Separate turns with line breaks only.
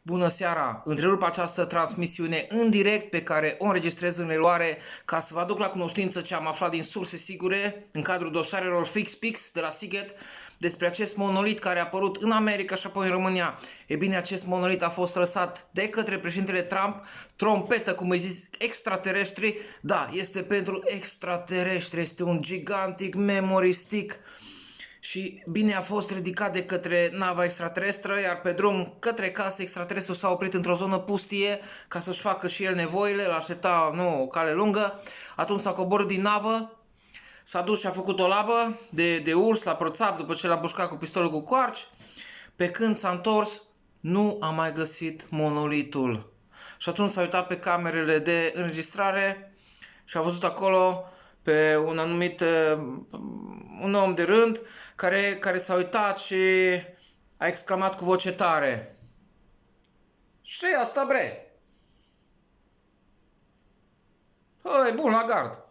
Bună seara! Întrerup această transmisiune în direct pe care o înregistrez în reluare ca să vă aduc la cunoștință ce am aflat din surse sigure în cadrul dosarelor FixPix de la Seagate despre acest monolit care a apărut în America și apoi în România. E bine, acest monolit a fost lăsat de către președintele Trump, trompetă, cum îi zis, extraterestri. Da, este pentru extraterestri, este un gigantic memory stick. Și bine a fost ridicat de către nava extraterestră, iar pe drum către casă extraterestru s-a oprit într-o zonă pustie ca să-și facă și el nevoile, l-aștepta, nu, o cale lungă. Atunci s-a coborât din navă, s-a dus și a făcut o labă de urs la proțap după ce l-a împușcat cu pistolul cu coarci. Pe când s-a întors, nu a mai găsit monolitul. Și atunci s-a uitat pe camerele de înregistrare și a văzut acolo pe un anumit un om de rând care s-a uitat și a exclamat cu voce tare: "Ce asta, bre? Hăi, bun la gard!"